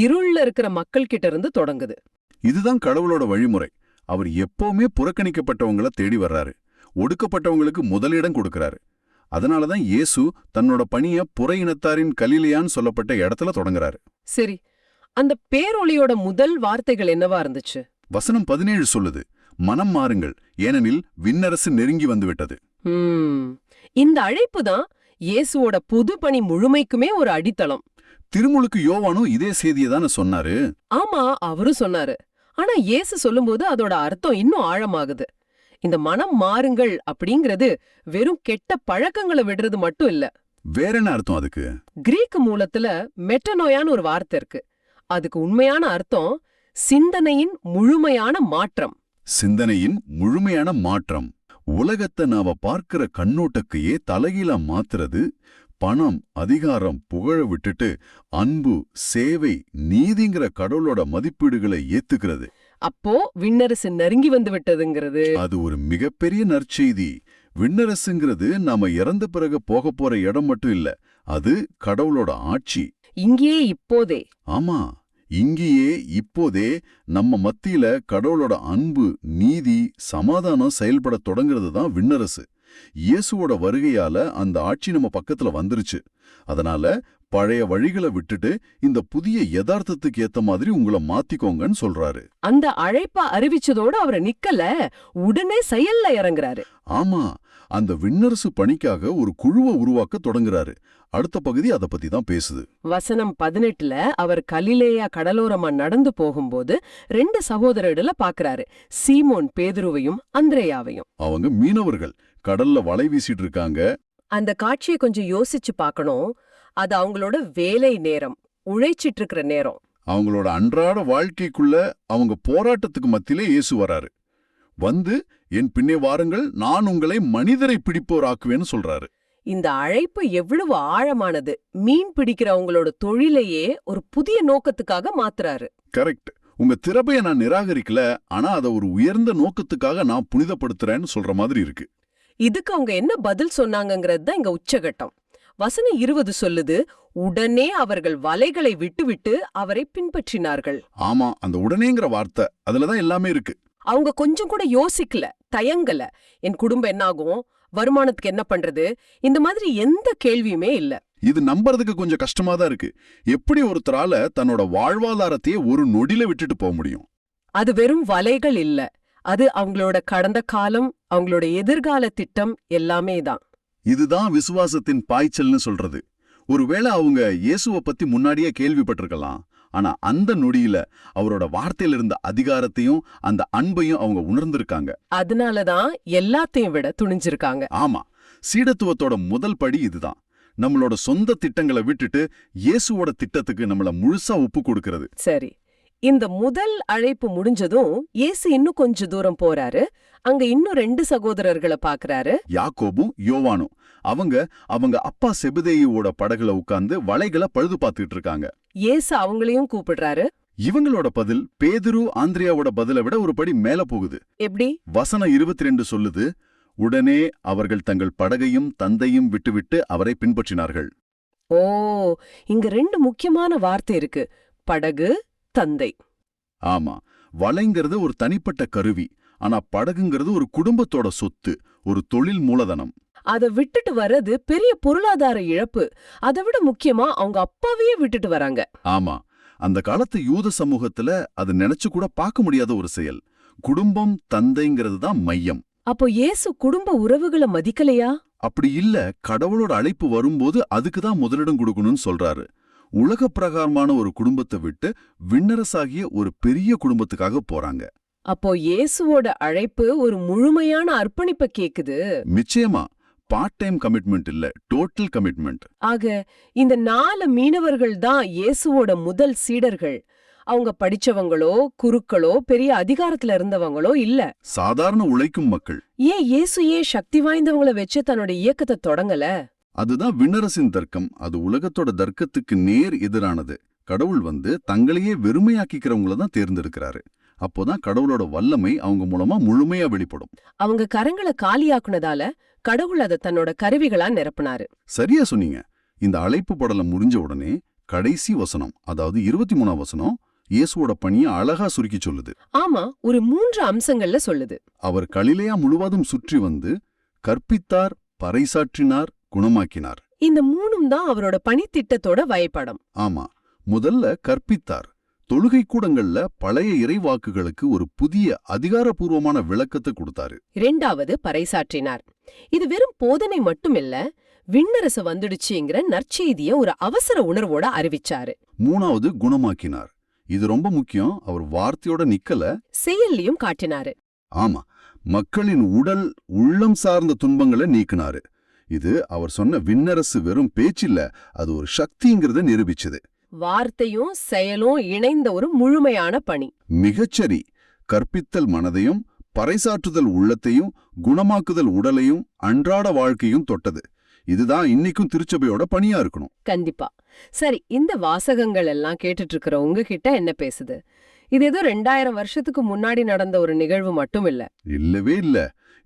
இருள்ல இருக்கிற மக்கள் கிட்ட இருந்து தொடங்குது. இதுதான் கடவுளோட வழிமுறை. அவர் எப்பவுமே புறக்கணிக்கப்பட்டவங்கள தேடி வர்றாரு. ஒடுக்கப்பட்டவங்களுக்கு முதலிடம் கொடுக்கறாரு. அதனாலதான் இயேசு தன்னோட பணிய புற இனத்தாரின் கலிலேயான்னு சொல்லப்பட்ட இடத்துல தொடங்குறாரு. சரி, அந்த பேரொளியோட முதல் வார்த்தைகள் என்னவா இருந்துச்சு? வசனம் 17 சொல்லுது, மனம் மாறுங்கள், ஏனெனில் விண்ணரசு நெருங்கி வந்து விட்டது. இந்த அழைப்பு தான் இயேசுவோட புது பணி முழுமைக்குமே ஒரு அடித்தளம். திருமுழுக்கு யோவானும் இதே செய்தியை தானே சொன்னாரு. ஆமா, அவரும் சொன்னாரு. ஆனா இயேசு சொல்லும்போது அதோட அர்த்தம் இன்னும் ஆழமாகுது. இந்த மனம் மாறுங்கள் அப்படிங்கிறது வெறும் கெட்ட பழக்கங்களை விடுறது மட்டும் இல்ல. வேற என்ன அர்த்தம் அதுக்கு? கிரீக் மூலத்துல மெட்டனோயான்னு ஒரு வார்த்தை இருக்கு. அதுக்கு உண்மையான அர்த்தம் சிந்தனையின் முழுமையான மாற்றம். சிந்தனையின் முழுமையான மாற்றம். உலகத்தை நாம பார்க்கிற கண்ணோட்டக்கையே தலைகீழா மாத்துறது, பணம், அதிகாரம், புகழ விட்டுட்டு அன்பு, சேவை, நீதிங்கிற கடவுளோட மதிப்பீடுகளை ஏத்துக்கிறது. அப்போ விண்ணரசு நெருங்கி வந்து விட்டதுங்கிறது அது ஒரு மிகப்பெரிய நற்செய்தி. விண்ணரசுங்கிறது நாம இறந்த பிறகு போக போற இடம் மட்டும் இல்ல, அது கடவுளோட ஆட்சி. இங்கேயே இப்போதே. ஆமா, இங்கேயே இப்போதே நம்ம மத்தியில கடவுளோட அன்பு, நீதி, சமாதானம் செயல்பட தொடங்குறது தான் விண்ணரசு. இயேசுவோட வருகையால அந்த ஆட்சி நம்ம பக்கத்துல வந்துருச்சு. அதனால பழைய வழிகளை விட்டுட்டு இந்த புதிய யதார்த்தத்துக்கு ஏத்த மாதிரி உங்களை மாத்திக்கோங்கன்னு சொல்றாரு. அந்த அழைப்ப அறிவிச்சதோட அவரை நிக்கல, உடனே செயல்ல இறங்குறாரு. ஆமா, அந்த விண்ணரசு பணிக்காக ஒரு குழுவை உருவாக்க தொடங்குறாரு. அடுத்த பகுதி அத பத்தி தான் பேசுது. வசனம் 18ல அவர் கலிலேயா கடலோரமா நடந்து போகும்போது 2 சகோதரர்களை பாக்குறாரு, சீமோன் பேதுருவையும் அந்திரேயாவையும். அவங்க மீனவர்கள், கடல்ல வலை வீசிட்டு இருக்காங்க. அந்த காட்சியை கொஞ்சம் யோசிச்சு பார்க்கணும். அது அவங்களோட வேலை நேரம், உழைச்சிட்டு இருக்கிற நேரம். அவங்களோட அன்றாட வாழ்க்கைக்குள்ள அவங்க போராட்டத்துக்கு மத்தியிலே இயேசு வராரு. வந்து என் பின்னே வாருங்கள், நான் உங்களை மனிதரை பிடிப்போராக்குவேன்னு சொல்றாரு. இந்த அழைப்பு எவ்வளவு ஆழமானது. மீன் பிடிக்கிறவங்களோட தொழிலையே ஒரு புதிய நோக்கத்துக்காக மாத்துறாரு. கரெக்ட். உங்க திறமையை நான் நிராகரிக்கல, ஆனா அதை ஒரு உயர்ந்த நோக்கத்துக்காக நான் புனிதப்படுத்துறேன்னு சொல்ற மாதிரி இருக்கு. இதுக்கு அவங்க என்ன பதில் சொன்னாங்கங்கிறது தான் இங்க உச்சகட்டம். வசனம் 20 சொல்லுது, உடனே அவர்கள் வலைகளை விட்டுவிட்டு அவரை பின்பற்றினார்கள். ஆமா, அந்த உடனேங்கிற வார்த்தை அதுலதான் எல்லாமே இருக்கு. அவங்க கொஞ்சம் கூட யோசிக்கல, தயங்கல. என் குடும்பம் என்னாகும், வருமானத்துக்கு என்ன பண்றது, இந்த மாதிரி எந்த கேள்வியுமே இல்ல. இது நம்புறதுக்கு கொஞ்சம் கஷ்டமா தான் இருக்கு. எப்படி ஒருத்தரால தன்னோட வாழ்வாதாரத்தையே ஒரு நொடியில விட்டுட்டு போக முடியும்? அது வெறும் வலைகள் இல்ல, அது அவங்களோட கடந்த காலம், அவங்களோட எதிர்கால திட்டம் எல்லாமே தான். இதுதான் விசுவாசத்தின் பாய்ச்சல்னு சொல்றது. ஒருவேளை அவங்க இயேசுவை பத்தி முன்னாடியே கேள்விப்பட்டிருக்கலாம், ஆனா அந்த நொடியில அவரோட வார்த்தையில இருந்த அதிகாரத்தையும் அந்த அன்பையும் அவங்க உணர்ந்திருக்காங்க. அதனாலதான் எல்லாத்தையும் விட துணிஞ்சிருக்காங்க. ஆமா, சீடத்துவத்தோட முதல் படி இதுதான். நம்மளோட சொந்த திட்டங்களை விட்டுட்டு இயேசுவோட திட்டத்துக்கு நம்மள முழுசா ஒப்பு கொடுக்கிறது. சரி, இந்த முதல் அழைப்பு முடிஞ்சதும் இயேசு இன்னும் கொஞ்ச தூரம் போறாரு. அங்க இன்னும் 2 சகோதரர்களை பாக்குறாரு, யாக்கோபும் யோவானும். அவங்க அப்பா செபதேயுவோட படகுல உட்கார்ந்து வலைகளை பழுது பார்த்துட்டு இருக்காங்க. இயேசு அவங்களையும் கூப்பிடுறாரு. இவங்களோட பதில் பேதுரு, ஆந்திரியாவோட பதிலை விட ஒரு படி மேல போகுது. எப்படி? வசனம் 22 சொல்லுது, உடனே அவர்கள் தங்கள் படகையும் தந்தையும் விட்டுவிட்டு அவரை பின்பற்றினார்கள். ஓ, இங்க 2 முக்கியமான வார்த்தை இருக்கு, படகு, தந்தை. ஆமா, வலைங்கிறது ஒரு தனிப்பட்ட கருவி, ஆனா படகுங்கிறது ஒரு குடும்பத்தோட சொத்து, ஒரு தொழில் மூலதனம். அதை விட்டுட்டு வர்றது பெரிய பொருளாதார இழப்பு. அதை விட முக்கியமா அவங்க அப்பாவையே விட்டுட்டு வராங்க. ஆமா, அந்த காலத்து யூத சமூகத்துல அது நினைச்சு கூட பார்க்க முடியாத ஒரு செயல். குடும்பம், தந்தைங்கிறது தான் மையம். அப்போ இயேசு குடும்ப உறவுகளை மதிக்கலையா? அப்படி இல்ல, கடவுளோட அழைப்பு வரும்போது அதுக்கு தான் முதலிடம் கொடுக்கணும்னு சொல்றாரு. உலக பிரகாரமான ஒரு குடும்பத்தை விட்டு விண்ணரசாகிய ஒரு பெரிய குடும்பத்துக்காக போறாங்க. அப்போ இயேசுவோட அழைப்பு ஒரு முழுமையான அர்ப்பணிப்பை கேக்குது. நிச்சயமா, பார்ட் டைம் கமிட்மெண்ட் இல்ல, டோட்டல் கமிட்மெண்ட். ஆக இந்த 4 மீனவர்கள் தான் இயேசுவோட முதல் சீடர்கள். அவங்க படிச்சவங்களோ, குருக்களோ, பெரிய அதிகாரத்துல இருந்தவங்களோ இல்ல, சாதாரண உழைக்கும் மக்கள். ஏன் இயேசு சக்தி வாய்ந்தவங்கள வச்சு தன்னோட இயக்கத்தை தொடங்கல? அதுதான் விண்ணரசின் தர்க்கம். அது உலகத்தோட தர்க்கத்துக்கு நேர் எதிரானது. கடவுள் தங்களையே வெறுமையாக்கிக்கிறவங்கள தான் தேர்ந்தெடுக்கிறாரு. அப்போதான் கடவுளோட வல்லமை அவங்க மூலமா முழுமையா வெளிப்படும். அவங்க கரங்களை காலியாக்குனதால கடவுள் அதை தன்னோட கருவிகளா நிரப்புனாரு. சரியா சொன்னீங்க. இந்த அழைப்பு படலம் முடிஞ்ச உடனே கடைசி வசனம், அதாவது 23ஆம் வசனம், இயேசுவோட பணியை அழகா சுருக்கி சொல்லுது. ஆமா, ஒரு 3 அம்சங்கள்ல சொல்லுது. அவர் கலிலேயா முழுவதும் சுற்றி வந்து கற்பித்தார், பறைசாற்றினார், குணமாக்கினார். இந்த மூணும் தான் அவரோட பணித்திட்டத்தோட வரைபடம். ஆமா, முதல்ல கற்பித்தார். தொழுகை கூடங்கள்ல பழைய இறைவாக்குகளுக்கு ஒரு புதிய அதிகாரப்பூர்வமான விளக்கத்தை கொடுத்தாரு. இரண்டாவது பறைசாற்றினார். இது வெறும் போதனை மட்டுமில்ல, விண்ணரசு வந்துடுச்சுங்கிற நற்செய்திய ஒரு அவசர உணர்வோட அறிவிச்சாரு. மூணாவது குணமாக்கினார். இது ரொம்ப முக்கியம். அவர் வார்த்தையோட நிக்கல, செயல்லையும் காட்டினாரு. ஆமா, மக்களின் உடல் உள்ளம் சார்ந்த துன்பங்களை நீக்கினாரு. இது அவர் சொன்ன விண்ணரசு வெறும் பேச்சில்ல, அது ஒரு சக்திங்கிறத நிரூபிச்சது. வார்த்தையும் செயலும் இணைந்த ஒரு முழுமையான பணி. மிகச்சரி. கற்பித்தல் மனதையும், பறைசாற்றுதல் உள்ளத்தையும், குணமாக்குதல் உடலையும், அன்றாட வாழ்க்கையும் தொட்டது. இதுதான் இன்னைக்கும் திருச்சபையோட பணியா இருக்கணும். கண்டிப்பா. சரி, இந்த வாசகங்கள் எல்லாம் கேட்டுட்டு இருக்கிற உங்ககிட்ட என்ன பேசுது? இது ஏதோ 2000 வருஷத்துக்கு முன்னாடி நடந்த ஒரு நிகழ்வு மட்டும் இல்ல. இல்லவே இல்ல.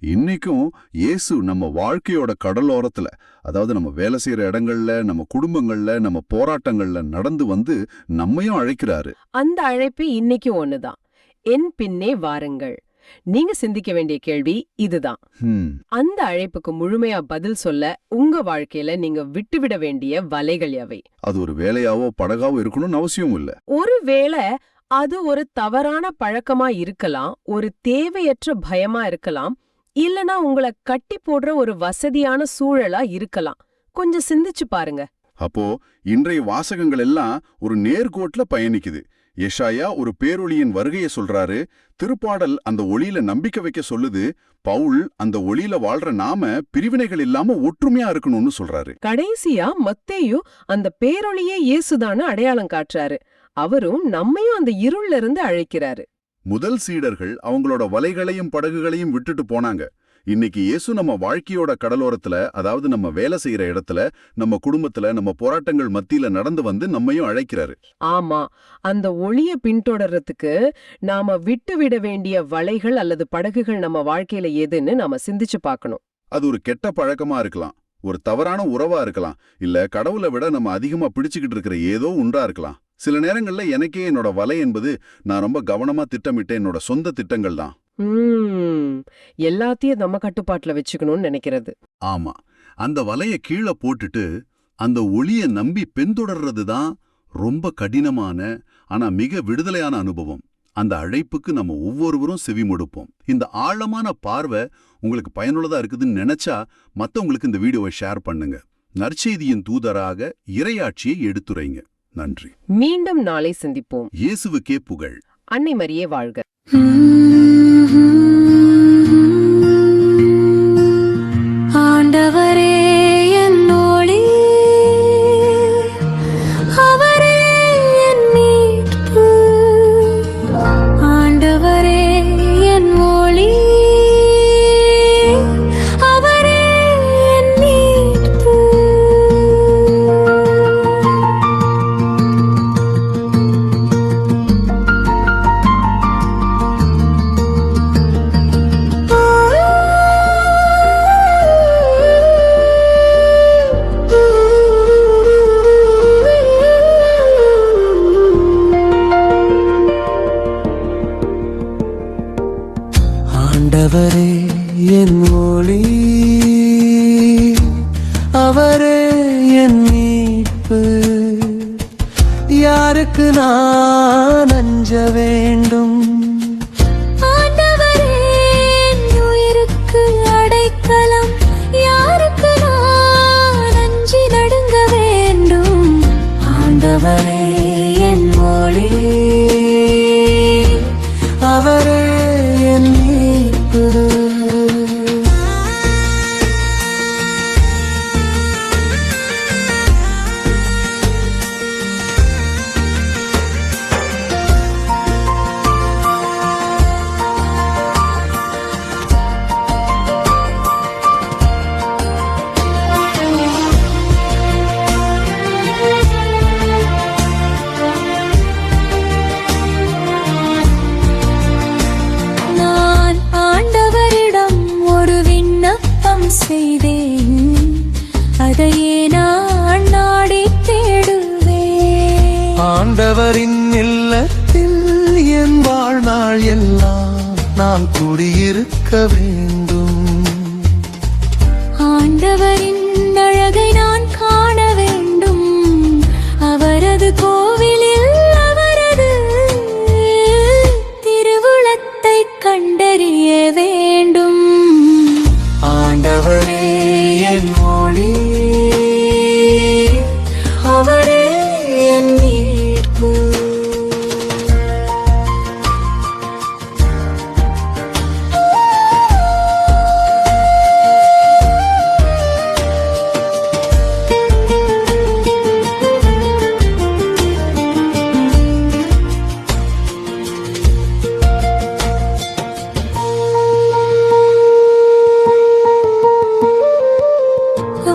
இன்னைக்கும் இயேசு நம்ம வாழ்க்கையோட கடலோரத்துல, அதாவது நம்ம வேலை செய்யற இடங்கள்ல, நம்ம குடும்பங்கள்ல, நம்ம போராட்டங்கள்ல நடந்து வந்து நம்மையும் அழைக்கிறாரு. அந்த அழைப்பு இன்னைக்கு ஒண்ணுதான். என் பின்னே வாருங்கள். நீங்க சிந்திக்க வேண்டிய கேள்வி இதுதான். அந்த அழைப்புக்கு முழுமையா பதில் சொல்ல உங்க வாழ்க்கையில நீங்க விட்டுவிட வேண்டிய வலைகள் எவை? அது ஒரு வேலையாவோ படகாவோ இருக்கணும்னு அவசியம் இல்ல. ஒருவேளை அது ஒரு தவறான பழக்கமா இருக்கலாம், ஒரு தேவையற்ற பயமா இருக்கலாம், இல்லனா உங்களை கட்டி போடுற ஒரு வசதியான சூழலா இருக்கலாம். கொஞ்சம் சிந்திச்சு பாருங்க. அப்போ இன்றைய வாசகங்கள் எல்லாம் ஒரு நேர்கோட்ல பயணிக்குது. எஷாயா ஒரு பேரொளியின் வருகையை சொல்றாரு. திருப்பாடல் அந்த ஒளியில நம்பிக்கை வைக்க சொல்லுது. பவுல் அந்த ஒளியில வாழ்ற நாம பிரிவினைகள் இல்லாம ஒற்றுமையா இருக்கணும்னு சொல்றாரு. கடைசியா மத்தேயு அந்த பேரொளியே இயேசுதான்னு அடையாளம் காட்டுறாரு. அவரும் நம்மையும் அந்த இருள்ல இருந்து அழைக்கிறாரு. முதல் சீடர்கள் அவங்களோட வலைகளையும் படகுகளையும் விட்டுட்டு போனாங்க. இன்னைக்கு இயேசு நம்ம வாழ்க்கையோட கடலோரத்துல, அதாவது நம்ம வேலை செய்யற இடத்துல, நம்ம குடும்பத்துல, நம்ம போராட்டங்கள் மத்தியில நடந்து வந்து நம்மையும் அழைக்கிறாரு. ஆமா, அந்த ஒளிய பின்தொடர்றதுக்கு நாம விட்டுவிட வேண்டிய வலைகள் அல்லது படகுகள் நம்ம வாழ்க்கையில எதுன்னு நாம சிந்திச்சு பார்க்கணும். அது ஒரு கெட்ட பழக்கமா இருக்கலாம், ஒரு தவறான உறவா இருக்கலாம், இல்ல கடவுளை விட நம்ம அதிகமா பிடிச்சுக்கிட்டு இருக்கிற ஏதோ ஒன்றா இருக்கலாம். சில நேரங்கள்ல எனக்கே என்னோட வலை என்பது நான் ரொம்ப கவனமா திட்டமிட்ட என்னோட சொந்த திட்டங்கள் தான். எல்லாத்தையும் நம்ம கட்டுப்பாட்டுல வச்சுக்கணும்னு நினைக்கிறது. ஆமா, அந்த வலைய கீழே போட்டுட்டு அந்த ஒளிய நம்பி பின்தொடர்றது தான் ரொம்ப கடினமான ஆனா மிக விடுதலையான அனுபவம். அந்த அழைப்புக்கு நம்ம ஒவ்வொருவரும் செவிமடுப்போம். இந்த ஆழமான பார்வை உங்களுக்கு பயனுள்ளதா இருக்குதுன்னு நினைச்சா மத்தவங்களுக்கு இந்த வீடியோவை ஷேர் பண்ணுங்க. நற்செய்தியின் தூதராக இறையாட்சியை எடுத்துரைங்க. நன்றி. மீண்டும் நாளை சந்திப்போம். இயேசுவுக்கே புகழ். அன்னை மரியே வாழ்க. ஆண்டவரே என் ஒளி, அவரே என் மீட்பு. ஆண்டவரே என் ஒளி, அவரே என் மீட்பு. ஆண்டவரே என் ஒளி, அவரே என் மீட்பு. யாருக்கு நான் அஞ்ச வேண்டும்? ஆண்டவரே என் உயிருக்கு அடைக்கலம். யாருக்கு நான் அஞ்சி நடுங்க வேண்டும்? ஆண்டவரே என் ஒளி, அவரே என் மீட்பு. நான் ஆண்டவரிடம் ஒரு விண்ணப்பம் செய்தேன், அதையே நான் நாடி தேடுவேன். ஆண்டவரின் இல்லத்தில் என் வாழ்நாள் எல்லாம் நான் குடியிருக்க வேண்டும். ஆண்டவரின் அழகை நான் காண வேண்டும். அவரது கோவிலில் அவரது திருவுளத்தை கண்டறிய வேண்டும். ஆண்டவரே என் மொழி, அவரே என் மீட்பு.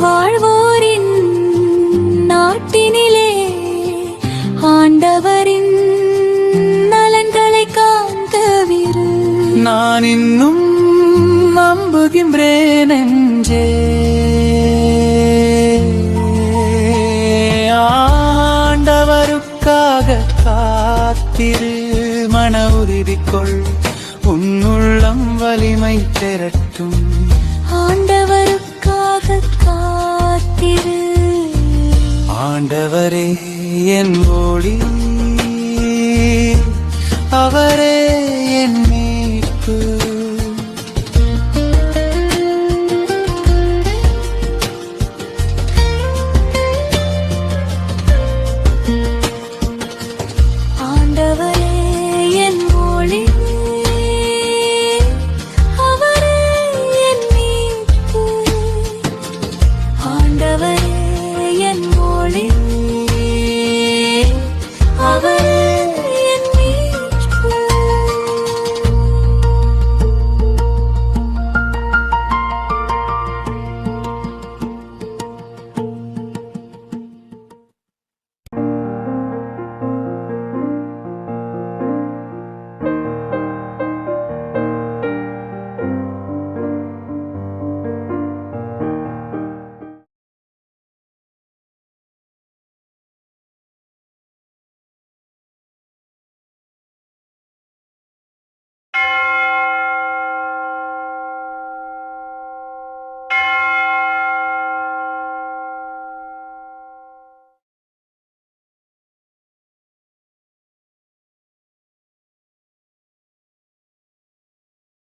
வாழ்வோரின் நாட்டினிலே ஆண்டவரின் நலன்களை காண்கவிரு. நான் இன்னும் நம்புகின்றேன் நெஞ்சே. ஆண்டவருக்காக காத்திரு, மன உறுதி கொள், உன்னுள்ளம் வலிமை பெறட்டும். ஆண்டவருக்காக காத்திரு. ஆண்டவரே என் ஒளி, அவரே